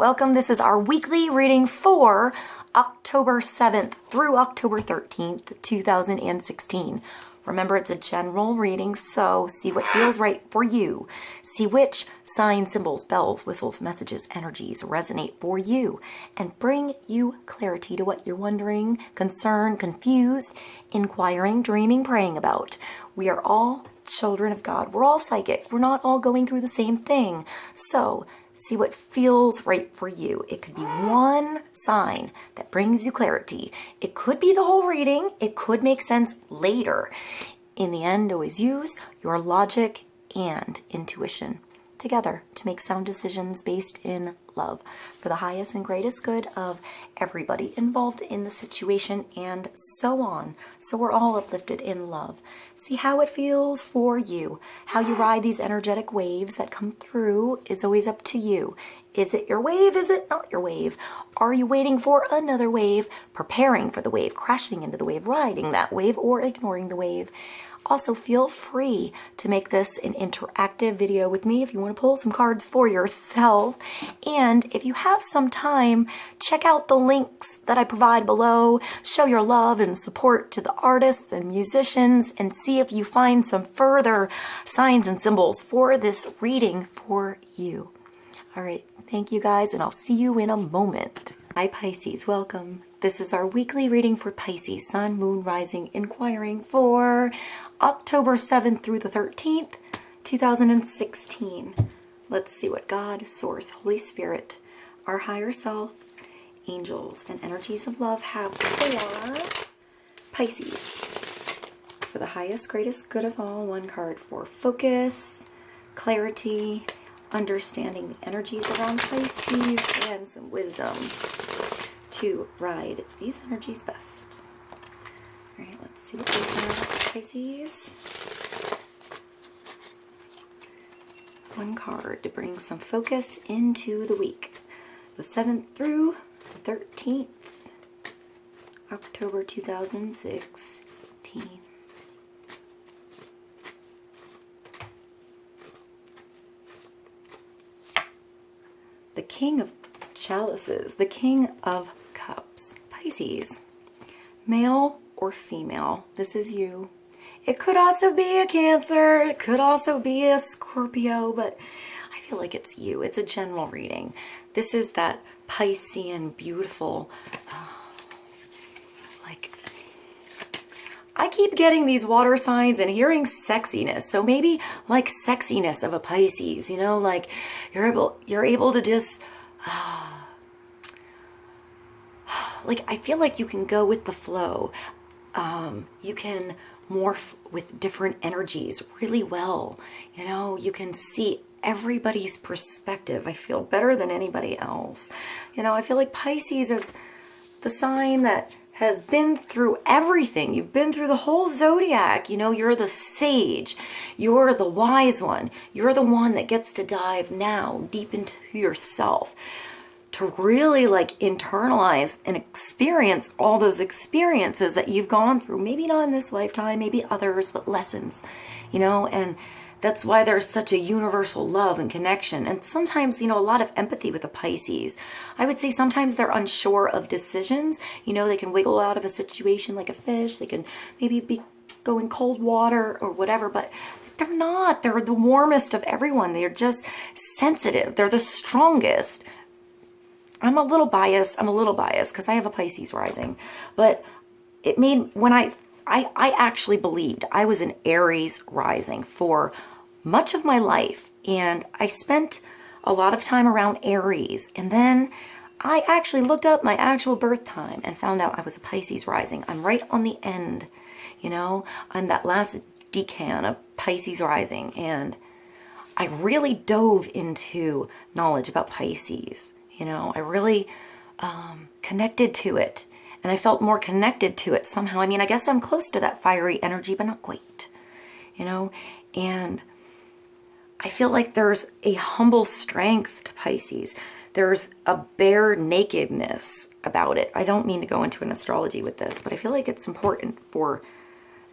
Welcome. This is our weekly reading for October 7th through October 13th, 2016. Remember, it's a general reading, so see what feels right for you. See which signs, symbols, bells, whistles, messages, energies resonate for you and bring you clarity to what you're wondering, concerned, confused, inquiring, dreaming, praying about. We are all children of God. We're all psychic. We're not all going through the same thing. So see what feels right for you. It could be one sign that brings you clarity. It could be the whole reading. It could make sense later. In the end, always use your logic and intuition together to make sound decisions based in love for the highest and greatest good of everybody involved in the situation and so on. So we're all uplifted in love. See how it feels for you. How you ride these energetic waves that come through is always up to you. Is it your wave? Is it not your wave? Are you waiting for another wave, preparing for the wave, crashing into the wave, riding that wave, or ignoring the wave? Also, feel free to make this an interactive video with me if you want to pull some cards for yourself. And if you have some time, check out the links that I provide below. Show your love and support to the artists and musicians and see if you find some further signs and symbols for this reading for you. All right, thank you guys, and I'll see you in a moment. Hi Pisces, welcome. This is our weekly reading for Pisces, Sun, Moon, Rising, inquiring for October 7th through the 13th, 2016. Let's see what God, Source, Holy Spirit, our higher self, angels, and energies of love have for Pisces. For the highest, greatest good of all, one card for focus, clarity, understanding the energies around Pisces, and some wisdom to ride these energies best. All right, let's see what we have, Pisces. One card to bring some focus into the week. The 7th through 13th, October 2016. The King of Chalices, the King of Cups, Pisces, male or female, this is you. It could also be a Cancer, it could also be a Scorpio, but I feel like it's you. It's a general reading. This is that Piscean, beautiful, I keep getting these water signs and hearing sexiness. So maybe like sexiness of a Pisces, you know, like you're able to just, like, I feel like you can go with the flow. You can morph with different energies really well. You know, you can see everybody's perspective. I feel better than anybody else. You know, I feel like Pisces is the sign that has been through everything. You've been through the whole zodiac. You know, you're the sage. You're the wise one. You're the one that gets to dive now deep into yourself to really like internalize and experience all those experiences that you've gone through. Maybe not in this lifetime, maybe others, but lessons, you know, and that's why there's such a universal love and connection. And sometimes, you know, a lot of empathy with the Pisces. I would say sometimes they're unsure of decisions. You know, they can wiggle out of a situation like a fish. They can maybe go in cold water or whatever, but they're not. They're the warmest of everyone. They're just sensitive. They're the strongest. I'm a little biased because I have a Pisces rising, but it made, when I actually believed I was an Aries rising for much of my life, and I spent a lot of time around Aries, and then I actually looked up my actual birth time and found out I was a Pisces rising. I'm right on the end, you know, I'm that last decan of Pisces rising, and I really dove into knowledge about Pisces. You know, I really connected to it, and I felt more connected to it somehow. I mean, I guess I'm close to that fiery energy, but not quite, you know, and I feel like there's a humble strength to Pisces. There's a bare nakedness about it. I don't mean to go into an astrology with this, but I feel like it's important for,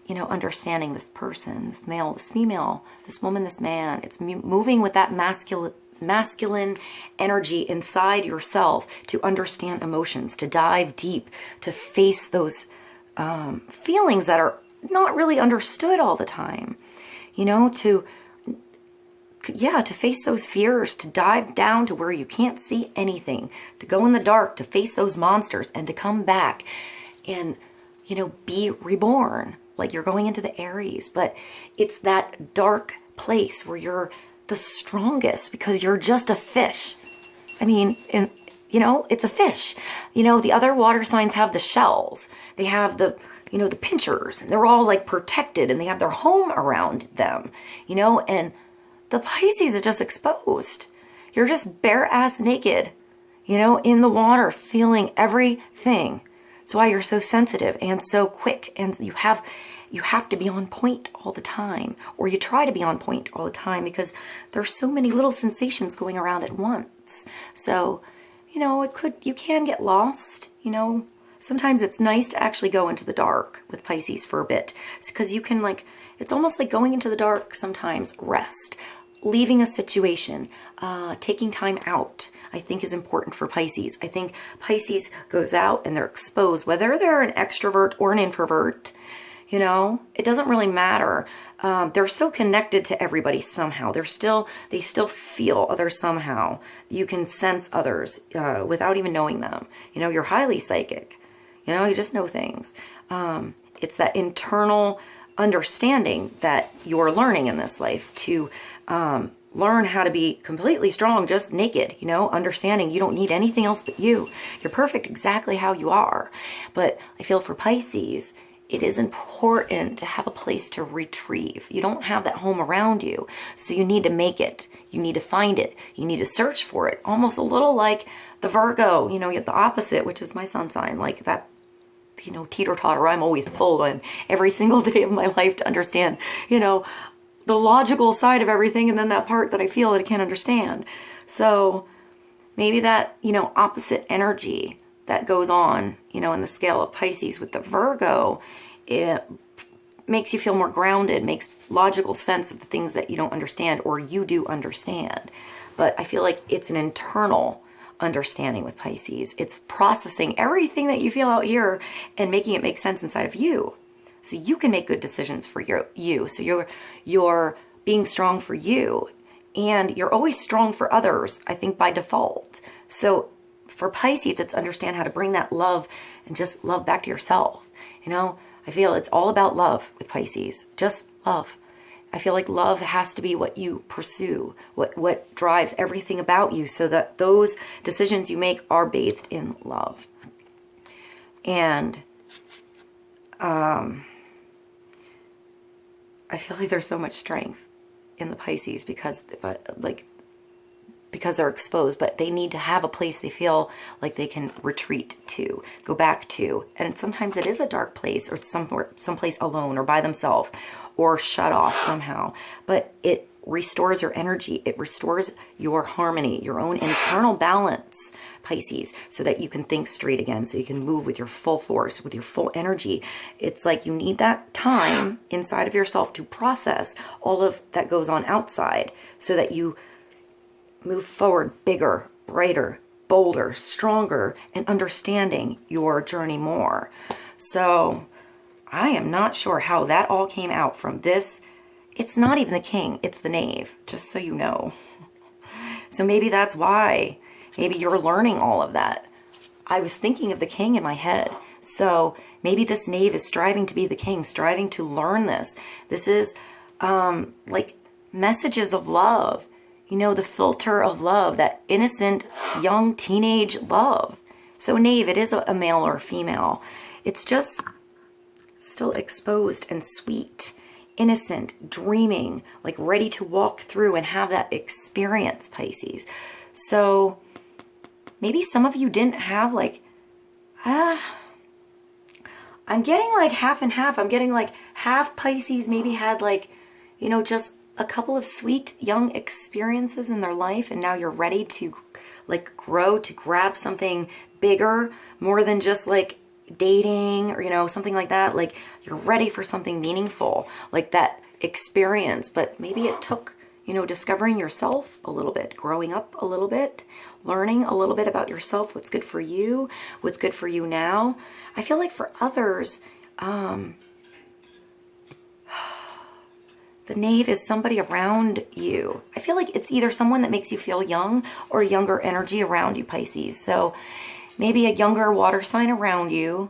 you know, understanding this person, this male, this female, this woman, this man. It's moving with that masculine masculine energy inside yourself to understand emotions, to dive deep, to face those feelings that are not really understood all the time. You know, to face those fears, to dive down to where you can't see anything, to go in the dark, to face those monsters, and to come back and, you know, be reborn. Like you're going into the Aries, but it's that dark place where you're the strongest because you're just a fish. I mean, you know, it's a fish. You know, the other water signs have the shells. They have the, you know, the pinchers, and they're all like protected and they have their home around them, you know, and the Pisces is just exposed. You're just bare ass naked, you know, in the water, feeling everything. That's why you're so sensitive and so quick, and you have to be on point all the time, or you try to be on point all the time because there's so many little sensations going around at once. So, you know, you can get lost, you know. Sometimes it's nice to actually go into the dark with Pisces for a bit, because you can, like, it's almost like going into the dark sometimes, rest, leaving a situation, taking time out, I think is important for Pisces. I think Pisces goes out and they're exposed, whether they're an extrovert or an introvert, you know, it doesn't really matter. They're still connected to everybody somehow. They still feel others somehow. You can sense others without even knowing them. You know, you're highly psychic. You know, you just know things. It's that internal understanding that you're learning in this life to learn how to be completely strong, just naked, you know, understanding you don't need anything else but you. You're perfect exactly how you are. But I feel for Pisces, it is important to have a place to retrieve. You don't have that home around you, so you need to make it. You need to find it. You need to search for it. Almost a little like the Virgo, you know, the opposite, which is my sun sign, like that, you know, teeter-totter I'm always pulled on every single day of my life to understand, you know, the logical side of everything, and then that part that I feel that I can't understand. So maybe that, you know, opposite energy that goes on, you know, in the scale of Pisces with the Virgo, it makes you feel more grounded, makes logical sense of the things that you don't understand or you do understand. But I feel like it's an internal understanding with Pisces. It's processing everything that you feel out here and making it make sense inside of you, so you can make good decisions for you. So you're being strong for you, and you're always strong for others, I think, by default. So for Pisces, it's understand how to bring that love and just love back to yourself. You know, I feel it's all about love with Pisces, just love. I feel like love has to be what you pursue, what drives everything about you, so that those decisions you make are bathed in love. And I feel like there's so much strength in the Pisces because they're exposed, but they need to have a place they feel like they can retreat to, go back to. And sometimes it is a dark place, or someplace alone or by themselves, or shut off somehow. But it restores your energy. It restores your harmony, your own internal balance, Pisces, so that you can think straight again, so you can move with your full force, with your full energy. It's like you need that time inside of yourself to process all of that goes on outside, so that you move forward bigger, brighter, bolder, stronger, and understanding your journey more. So I am not sure how that all came out from this. It's not even the king, it's the knave, just so you know. So maybe that's why. Maybe you're learning all of that. I was thinking of the king in my head. So maybe this knave is striving to be the king, striving to learn this. This is like messages of love. You know, the filter of love, that innocent, young, teenage love. So knave, it is a male or a female. It's just still exposed and sweet, innocent, dreaming, like ready to walk through and have that experience, Pisces. So maybe some of you didn't have like, I'm getting like half and half. I'm getting like half Pisces maybe had like, you know, just a couple of sweet young experiences in their life, and now you're ready to like grow, to grab something bigger, more than just like dating or, you know, something like that. Like you're ready for something meaningful, like that experience. But maybe it took, you know, discovering yourself a little bit, growing up a little bit, learning a little bit about yourself, what's good for you now. I feel like for others, the Knave is somebody around you. I feel like it's either someone that makes you feel young or younger energy around you, Pisces. So maybe a younger water sign around you.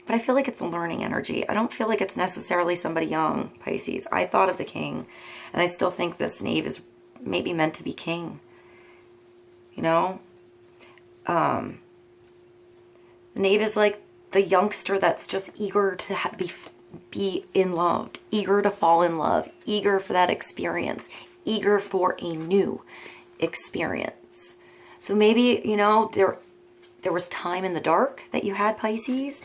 But I feel like it's a learning energy. I don't feel like it's necessarily somebody young, Pisces. I thought of the King, and I still think this Knave is maybe meant to be king. You know? The Knave is like the youngster that's just eager to be in love, eager to fall in love, eager for that experience, eager for a new experience. So maybe, you know, there was time in the dark that you had, Pisces,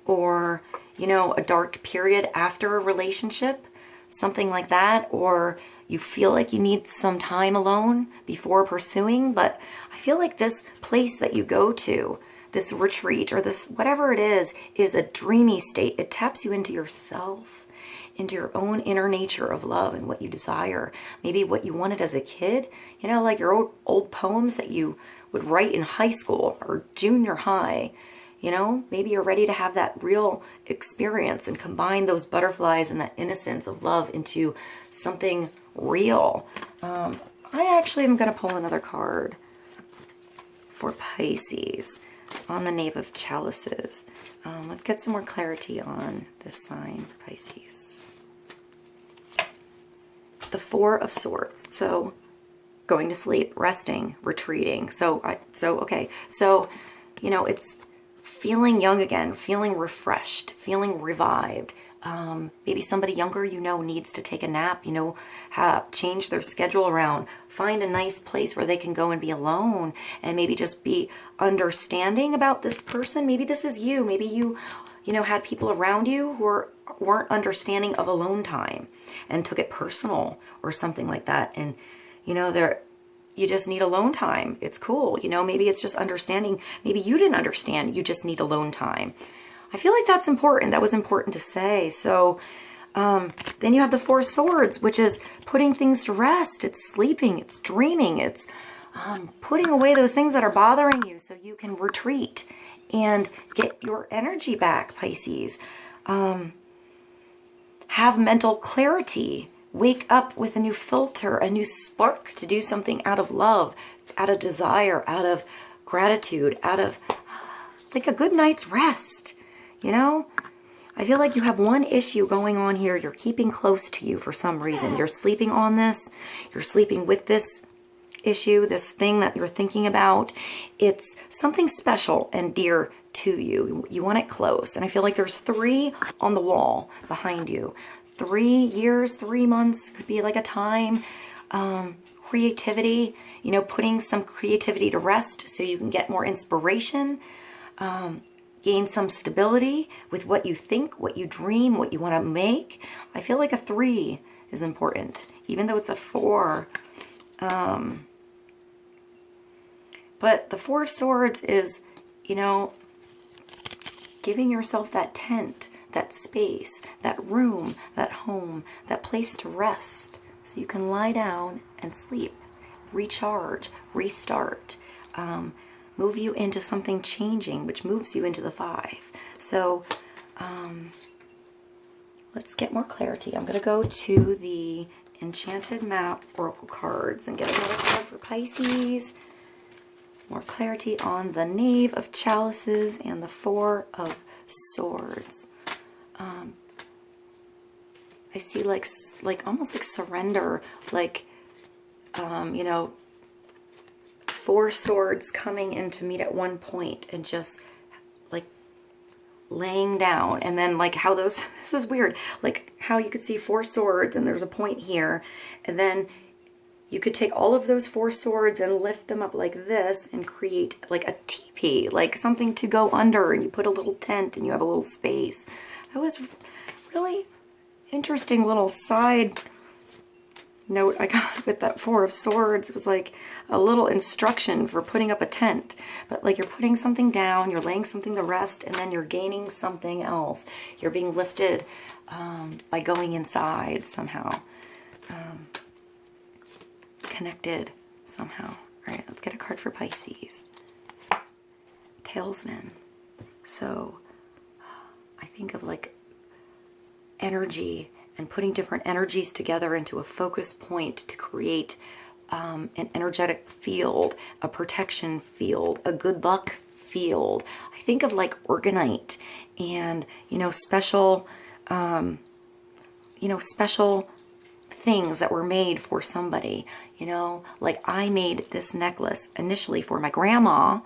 or, you know, a dark period after a relationship, something like that, or you feel like you need some time alone before pursuing. But I feel like this place that you go to, this retreat or this, whatever it is a dreamy state. It taps you into yourself, into your own inner nature of love and what you desire. Maybe what you wanted as a kid, you know, like your old poems that you would write in high school or junior high. You know, maybe you're ready to have that real experience and combine those butterflies and that innocence of love into something real. I actually am going to pull another card for Pisces on the Knave of Chalices. Let's get some more clarity on this sign for Pisces. The Four of Swords. So going to sleep, resting, retreating. Okay. So, you know, it's feeling young again, feeling refreshed, feeling revived. Maybe somebody younger, you know, needs to take a nap, you know, change their schedule around, find a nice place where they can go and be alone, and maybe just be understanding about this person. Maybe this is you. Maybe you know, had people around you who weren't understanding of alone time and took it personal or something like that. And, you know, you just need alone time. It's cool. You know, maybe it's just understanding. Maybe you didn't understand. You just need alone time. I feel like that's important. That was important to say. So then you have the Four of Swords, which is putting things to rest. It's sleeping. It's dreaming. It's putting away those things that are bothering you so you can retreat and get your energy back, Pisces. Have mental clarity. Wake up with a new filter, a new spark to do something out of love, out of desire, out of gratitude, out of like a good night's rest. You know, I feel like you have one issue going on here. You're keeping close to you for some reason. You're sleeping on this. You're sleeping with this issue, this thing that you're thinking about. It's something special and dear to you. You want it close. And I feel like there's 3 on the wall behind you. 3 years, 3 months, could be like a time. Creativity, you know, putting some creativity to rest so you can get more inspiration. Gain some stability with what you think, what you dream, what you want to make. I feel like a 3 is important, even though it's a 4. But the Four of Swords is, you know, giving yourself that tent, that space, that room, that home, that place to rest so you can lie down and sleep, recharge, restart, move you into something changing, which moves you into the 5. So let's get more clarity. I'm going to go to the Enchanted Map Oracle cards and get another card for Pisces. More clarity on the Knave of Chalices and the Four of Swords. I see like almost like surrender, like, you know, 4 swords coming in to meet at one point and just like laying down. And then like how those, this is weird, like how you could see 4 swords and there's a point here. And then you could take all of those 4 swords and lift them up like this and create like a teepee, like something to go under, and you put a little tent and you have a little space. That was really interesting little side note I got with that 4 of Swords. It was like a little instruction for putting up a tent, but like you're putting something down, you're laying something to rest, and then you're gaining something else. You're being lifted by going inside somehow. connected somehow. All right, let's get a card for Pisces. Talesman. So I think of like energy and putting different energies together into a focus point to create an energetic field, a protection field, a good luck field. I think of like organite and, special, special things that were made for somebody, like I made this necklace initially for my grandma,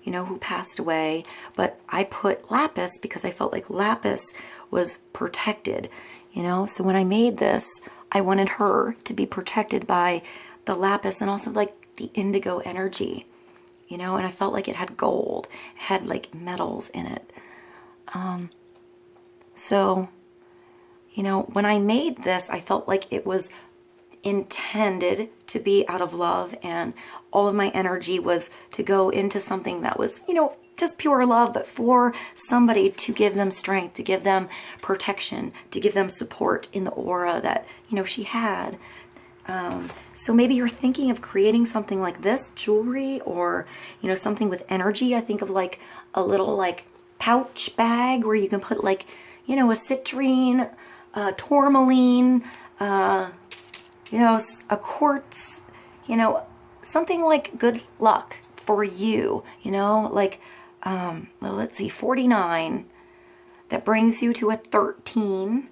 who passed away, but I put lapis because I felt like lapis was protected, so when I made this, I wanted her to be protected by the lapis and also like the indigo energy, and I felt like it had gold, it had like metals in it. So, when I made this, I felt like it was intended to be out of love, and all of my energy was to go into something that was, just pure love, but for somebody to give them strength, to give them protection, to give them support in the aura that, she had. So maybe you're thinking of creating something like this, jewelry, or, something with energy. I think of like a little like pouch bag where you can put like, a citrine, tourmaline, a quartz, something like good luck for you, like, well, let's see, 49, that brings you to a 13,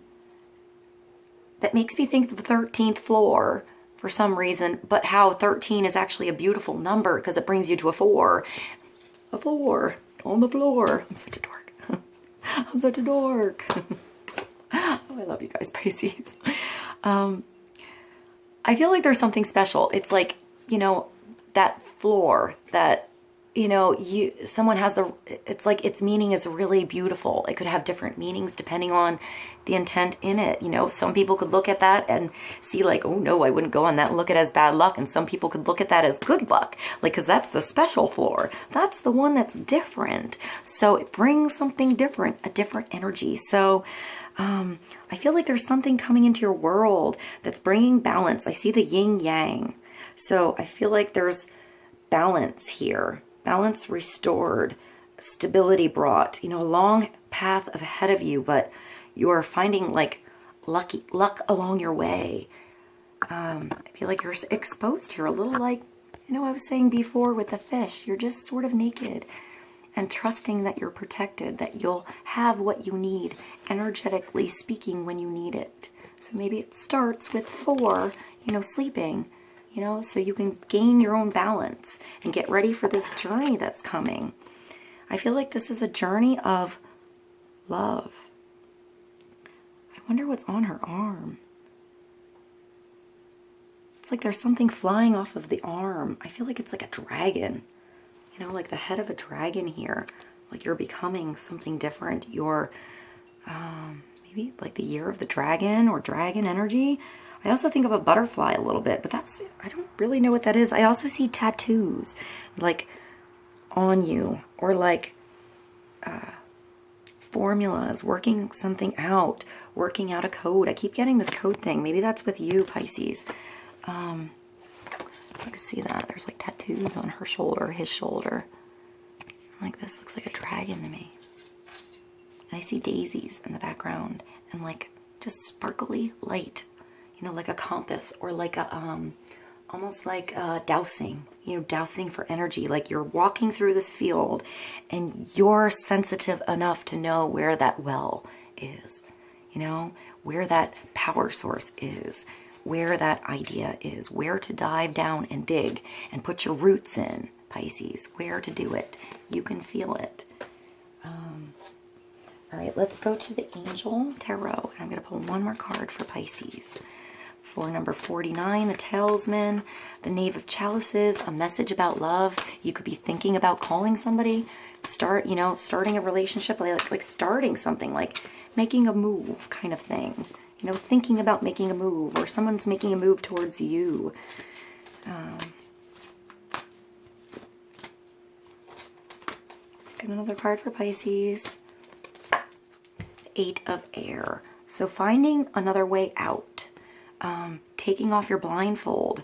that makes me think of the 13th floor for some reason, but how 13 is actually a beautiful number because it brings you to a 4 on the floor. I'm such a dork. I'm such a dork. Oh, I love you guys, Pisces. I feel like there's something special. It's like, that floor that, someone has it's like its meaning is really beautiful. It could have different meanings depending on the intent in it. Some people could look at that and see like, oh no, I wouldn't go on that and look at it as bad luck. And some people could look at that as good luck, like, cause that's the special floor. That's the one that's different. So it brings something different, a different energy. So, I feel like there's something coming into your world that's bringing balance. I see the yin yang. So I feel like there's balance here, balance restored, stability brought, a long path ahead of you, but you're finding like luck along your way. I feel like you're exposed here a little, like, I was saying before with the fish, you're just sort of naked and trusting that you're protected, that you'll have what you need, energetically speaking, when you need it. So maybe it starts with 4, sleeping, so you can gain your own balance and get ready for this journey that's coming. I feel like this is a journey of love. I wonder what's on her arm. It's like there's something flying off of the arm. I feel like it's like a dragon. Like the head of a dragon here, like you're becoming something different. You're maybe like the year of the dragon or dragon energy. I also think of a butterfly a little bit, but I don't really know what that is. I also see tattoos like on you, or like formulas, working something out, working out a code. I keep getting this code thing. Maybe that's with you, Pisces. I can see that. There's like tattoos on her shoulder, his shoulder. Like, this looks like a dragon to me. And I see daisies in the background and like just sparkly light, like a compass, or like a, almost like dowsing, dowsing for energy. Like you're walking through this field and you're sensitive enough to know where that well is, where that power source is, where that idea is, where to dive down and dig and put your roots in, Pisces, where to do it. You can feel it. All right, let's go to the Angel Tarot. I'm going to pull one more card for Pisces. For number 49, the Talesman, the Knave of Chalices, a message about love. You could be thinking about calling somebody, starting a relationship, like starting something, like making a move kind of thing. Thinking about making a move, or someone's making a move towards you. Get another card for Pisces. 8 of Air. So finding another way out. taking off your blindfold,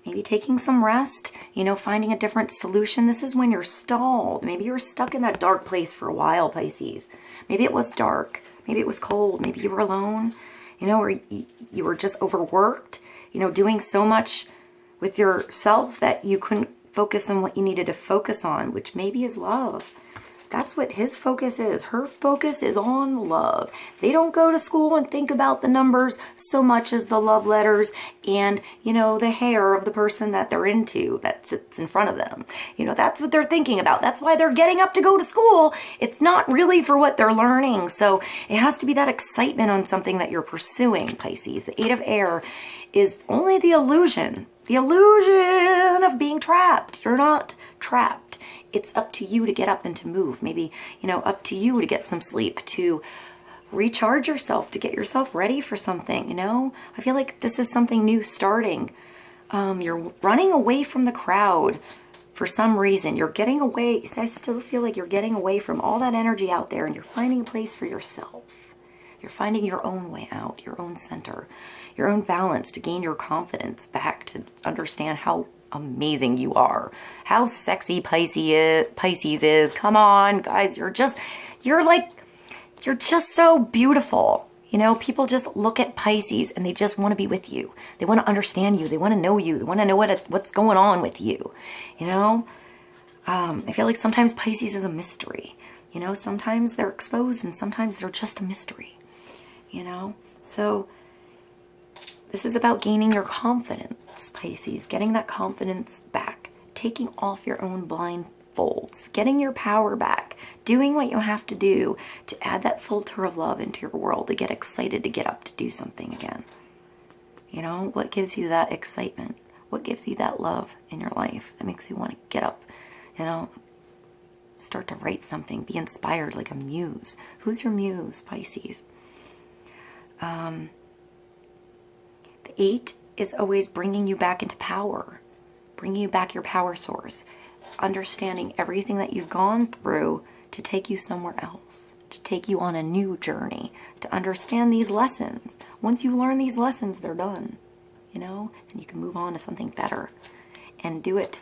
maybe taking some rest, you know, finding a different solution. This is when you're stalled. Maybe you're stuck in that dark place for a while, Pisces. Maybe it was dark. Maybe it was cold. Maybe you were alone, you know, or you were just overworked, you know, doing so much with yourself that you couldn't focus on what you needed to focus on, which maybe is love. That's what his focus is. Her focus is on love. They don't go to school and think about the numbers so much as the love letters and, you know, the hair of the person that they're into that sits in front of them. You know, that's what they're thinking about. That's why they're getting up to go to school. It's not really for what they're learning. So it has to be that excitement on something that you're pursuing, Pisces. The Eight of Air is only the illusion of being trapped. You're not trapped. It's up to you to get up and to move. Maybe, you know, up to you to get some sleep, to recharge yourself, to get yourself ready for something, you know? I feel like this is something new starting. You're running away from the crowd for some reason. You're getting away. I still feel like you're getting away from all that energy out there, and you're finding a place for yourself. You're finding your own way out, your own center, your own balance, to gain your confidence back, to understand how amazing you are, how sexy Pisces is. Come on, guys, you're just so beautiful. You know, people just look at Pisces and they just want to be with you. They want to understand you. They want to know you. They want to know what's going on with you. You know, I feel like sometimes Pisces is a mystery. You know, sometimes they're exposed and sometimes they're just a mystery. You know, so this is about gaining your confidence, Pisces, getting that confidence back, taking off your own blindfolds, getting your power back, doing what you have to do to add that filter of love into your world, to get excited to get up to do something again. You know, what gives you that excitement? What gives you that love in your life that makes you want to get up, you know, start to write something, be inspired like a muse? Who's your muse, Pisces? The 8 is always bringing you back into power, bringing you back your power source, understanding everything that you've gone through to take you somewhere else, to take you on a new journey, to understand these lessons. Once you learn these lessons, they're done, you know, and you can move on to something better and do it,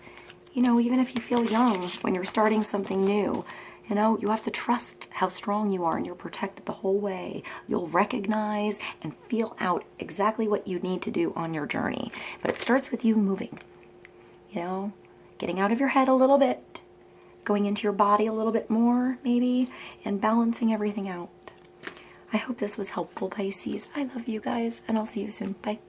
you know, even if you feel young when you're starting something new. You know, you have to trust how strong you are, and you're protected the whole way. You'll recognize and feel out exactly what you need to do on your journey. But it starts with you moving, you know, getting out of your head a little bit, going into your body a little bit more, maybe, and balancing everything out. I hope this was helpful, Pisces. I love you guys, and I'll see you soon. Bye.